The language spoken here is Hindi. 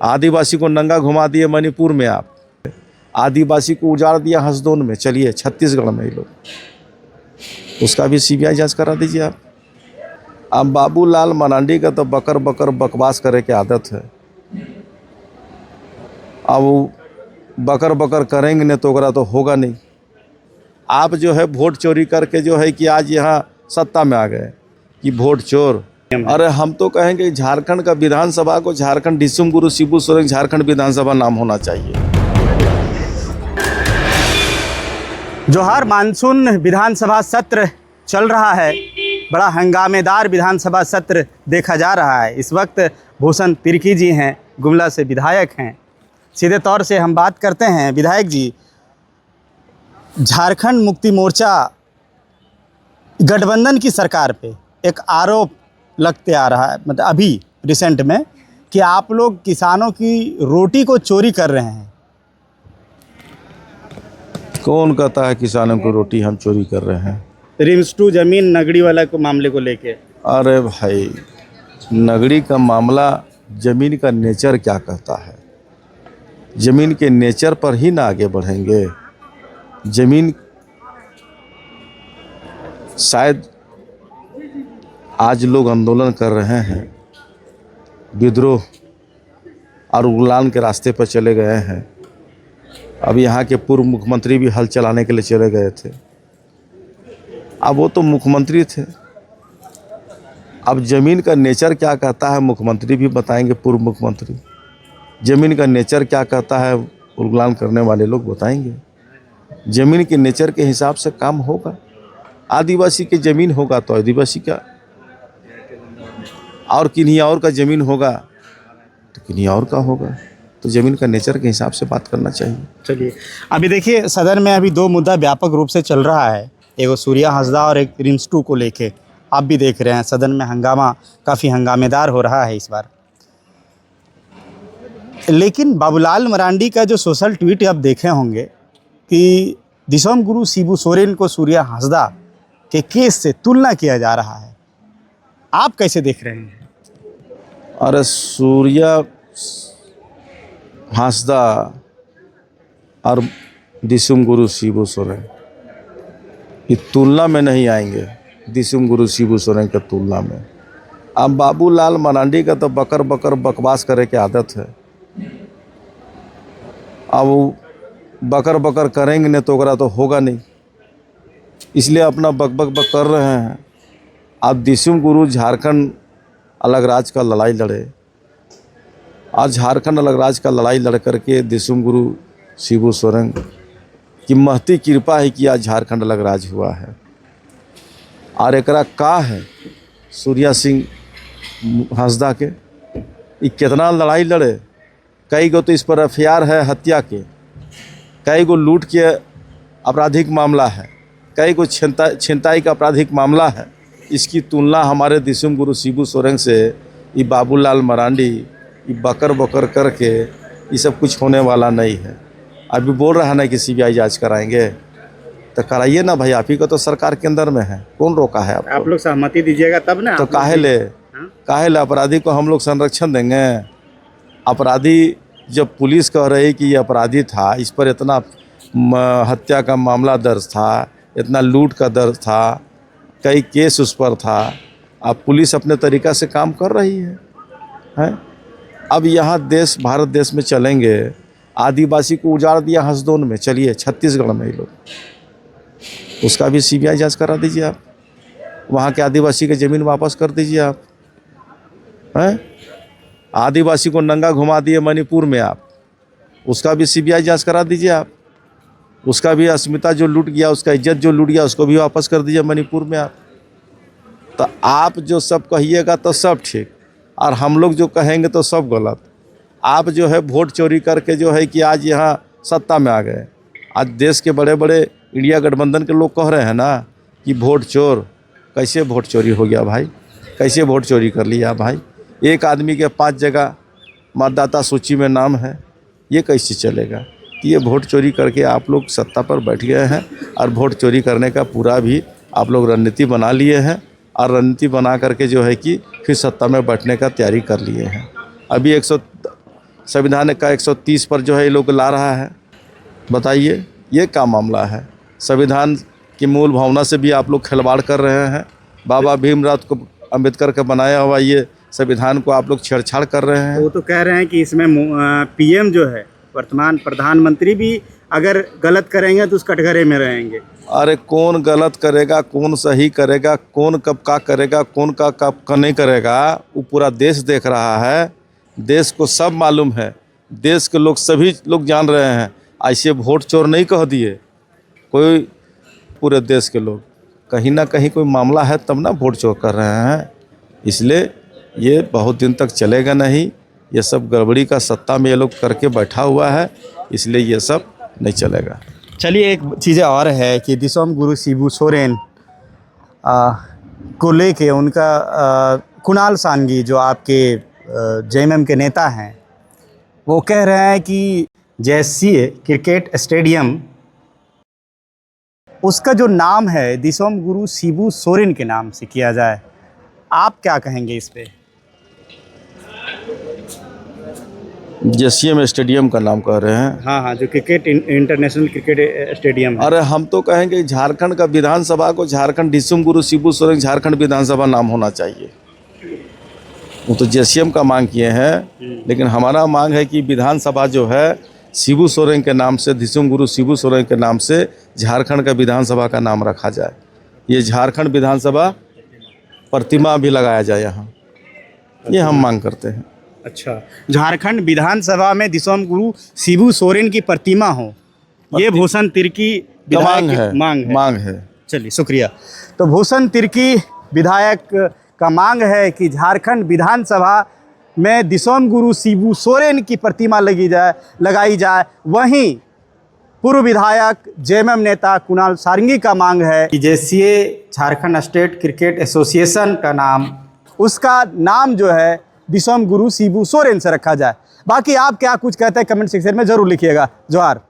आदिवासी को नंगा घुमा दिए मणिपुर में आप, आदिवासी को उजाड़ दिया हंसदोन में, चलिए छत्तीसगढ़ में ही लोग, उसका भी सीबीआई जांच करा दीजिए आप। अब बाबूलाल मरांडी का तो बकर बकर बकवास करे की आदत है। अब वो बकर बकर करेंगे नहीं तो होगा नहीं। आप जो है वोट चोरी करके जो है कि आज यहाँ सत्ता में आ गए कि वोट चोर। अरे हम तो कहेंगे झारखंड का विधानसभा को झारखंड डिसुम गुरु शिबू सोरेन झारखंड विधानसभा नाम होना चाहिए। जोहार। मानसून विधानसभा सत्र चल रहा है, बड़ा हंगामेदार विधानसभा सत्र देखा जा रहा है। इस वक्त भूषण तिर्की जी हैं, गुमला से विधायक हैं। सीधे तौर से हम बात करते हैं विधायक जी, झारखंड मुक्ति मोर्चा गठबंधन की सरकार पे एक आरोप लगते आ रहा है, मतलब अभी रिसेंट में, कि आप लोग किसानों की रोटी को चोरी कर रहे हैं। कौन कहता है किसानों को रोटी हम चोरी कर रहे हैं? रिम्स टू जमीन नगड़ी वाला को मामले को लेके। अरे भाई, नगड़ी का मामला जमीन का नेचर क्या कहता है? जमीन के नेचर पर ही ना आगे बढ़ेंगे। जमीन शायद आज लोग आंदोलन कर रहे हैं, विद्रोह और उगलान के रास्ते पर चले गए हैं। अब यहाँ के पूर्व मुख्यमंत्री भी हल चलाने के लिए चले गए थे। अब वो तो मुख्यमंत्री थे। अब ज़मीन का नेचर क्या कहता है मुख्यमंत्री भी बताएंगे, पूर्व मुख्यमंत्री। ज़मीन का नेचर क्या कहता है उगलान करने वाले लोग बताएंगे। ज़मीन के नेचर के हिसाब से काम होगा। आदिवासी की ज़मीन होगा तो आदिवासी का, और किन्हीं और का ज़मीन होगा तो किन्हीं और का होगा। तो ज़मीन का नेचर के हिसाब से बात करना चाहिए। चलिए, अभी देखिए सदन में अभी दो मुद्दा व्यापक रूप से चल रहा है, एक सूर्या हंसदा और एक रिम्स टू को लेके। आप भी देख रहे हैं सदन में हंगामा काफ़ी हंगामेदार हो रहा है इस बार। लेकिन बाबूलाल मरांडी का जो सोशल ट्वीट आप देखे होंगे कि दिसोम गुरु शिबू सोरेन को सूर्या हंसदा के केस से तुलना किया जा रहा है, आप कैसे देख रहे हैं? अरे सूर्या हंसदा और दिसुम गुरु शिबू सोरेन ये तुलना में नहीं आएंगे। दिसुम गुरु शिबू सोरेन के तुलना में अब बाबूलाल मरांडी का तो बकर बकर बकवास करे की आदत है। अब वो बकर बकर करेंगे नहीं तो होगा नहीं, इसलिए अपना बक बक बक कर रहे हैं। अब दिसुम गुरु झारखंड अलग राज्य का लड़ाई लड़े, आज झारखंड अलग राज्य का लड़ाई लड़ करके दिसुम गुरु शिबू सोरेन की महती कृपा है कि आज झारखंड अलग राज्य हुआ है। और एकरा का है सूर्या सिंह हंसदा के, ये कितना लड़ाई लड़े। कई गो तो इस पर एफआईआर है हत्या के, कई गो लूट के आपराधिक मामला है, कई गो छिनताई का आपराधिक मामला है। इसकी तुलना हमारे दिसुम गुरु शिबू सोरेन से ये बाबूलाल मरांडी ये बकर बकर करके ये सब कुछ होने वाला नहीं है। अभी बोल रहा है ना कि सीबीआई जांच कराएंगे, तो कराइए ना भाई, आप ही को तो सरकार के अंदर में है, कौन रोका है आपको? आप लोग सहमति दीजिएगा तब ना। तो काहे ले अपराधी को हम लोग संरक्षण देंगे? अपराधी जब पुलिस कह रही कि ये अपराधी था, इस पर इतना हत्या का मामला दर्ज था, इतना लूट का दर्ज था, कई केस उस पर था, अब पुलिस अपने तरीक़ा से काम कर रही है। अब यहाँ भारत देश में चलेंगे, आदिवासी को उजाड़ दिया हंसदोन में, चलिए छत्तीसगढ़ में ही लोग, उसका भी सीबीआई जांच करा दीजिए आप। वहाँ के आदिवासी की ज़मीन वापस कर दीजिए आप। हैं, आदिवासी को नंगा घुमा दिए मणिपुर में आप, उसका भी सीबीआई जांच करा दीजिए आप। उसका भी अस्मिता जो लूट गया, उसका इज्जत जो लूट गया, उसको भी वापस कर दीजिए मणिपुर में आप। तो आप जो सब कहिएगा तो सब ठीक, और हम लोग जो कहेंगे तो सब गलत। आप जो है वोट चोरी करके जो है कि आज यहाँ सत्ता में आ गए। आज देश के बड़े बड़े इंडिया गठबंधन के लोग कह रहे हैं ना कि वोट चोर। कैसे वोट चोरी हो गया भाई? कैसे वोट चोरी कर लिया भाई? एक आदमी के 5 जगह मतदाता सूची में नाम है, ये कैसे चलेगा? ये वोट चोरी करके आप लोग सत्ता पर बैठ गए हैं, और वोट चोरी करने का पूरा भी आप लोग रणनीति बना लिए हैं, और रणनीति बना करके जो है कि फिर सत्ता में बैठने का तैयारी कर लिए हैं। अभी संविधान का 130 पर जो है ये लोग ला रहा है। बताइए ये क्या मामला है? संविधान की मूल भावना से भी आप लोग खिलवाड़ कर रहे हैं। बाबा भीमराव को अम्बेडकर का बनाया हुआ ये संविधान को आप लोग छेड़छाड़ कर रहे हैं। वो तो कह रहे हैं कि इसमें पीएम जो है, वर्तमान प्रधानमंत्री भी अगर गलत करेंगे तो उस कटघरे में रहेंगे। अरे कौन गलत करेगा, कौन सही करेगा, कौन कब का करेगा, कौन का कब का नहीं करेगा, वो पूरा देश देख रहा है। देश को सब मालूम है, देश के लोग सभी लोग जान रहे हैं। ऐसे वोट चोर नहीं कह दिए कोई, पूरे देश के लोग कहीं ना कहीं कोई मामला है तब ना वोट चोर कर रहे हैं। इसलिए ये बहुत दिन तक चलेगा नहीं। ये सब गड़बड़ी का सत्ता में ये लोग करके बैठा हुआ है, इसलिए ये सब नहीं चलेगा। चलिए, एक चीज़ और है कि दिसोम गुरु शिबू सोरेन को लेके उनका कुणाल सांगी जो आपके जेएमएम के नेता हैं, वो कह रहे हैं कि जेएससीए क्रिकेट स्टेडियम उसका जो नाम है दिसोम गुरु शिबू सोरेन के नाम से किया जाए। आप क्या कहेंगे इस पे? जेसीएम स्टेडियम का नाम कह रहे हैं। हाँ, जो क्रिकेट इंटरनेशनल क्रिकेट स्टेडियम है। अरे हम तो कहेंगे झारखंड का विधानसभा को झारखंड दिसोम गुरु शिबू सोरेन झारखंड विधानसभा नाम होना चाहिए। वो तो जेसीएम का मांग किए हैं, लेकिन हमारा मांग है कि विधानसभा जो है शिबू सोरेन के नाम से, दिसोम गुरु शिबू सोरेन के नाम से झारखंड का विधानसभा का नाम रखा जाए। ये झारखंड विधानसभा प्रतिमा भी लगाया जाए यहाँ, ये हम मांग करते हैं। अच्छा, झारखंड विधानसभा में दिसोम गुरु शिबू सोरेन की प्रतिमा हो, ये भूषण तिर्की विधायक की मांग है। चलिए, शुक्रिया। तो भूषण तिर्की विधायक का मांग है कि झारखंड विधानसभा में दिसोम गुरु शिबू सोरेन की प्रतिमा लगाई जाए। वहीं पूर्व विधायक जेएमएम नेता कुणाल सांगी का मांग है कि JCA Jharkhand state cricket association का नाम, उसका नाम जो है दिसोम गुरु शिबू सोरेन से रखा जाए। बाकी आप क्या कुछ कहते हैं कमेंट सेक्शन में ज़रूर लिखिएगा। जोहार।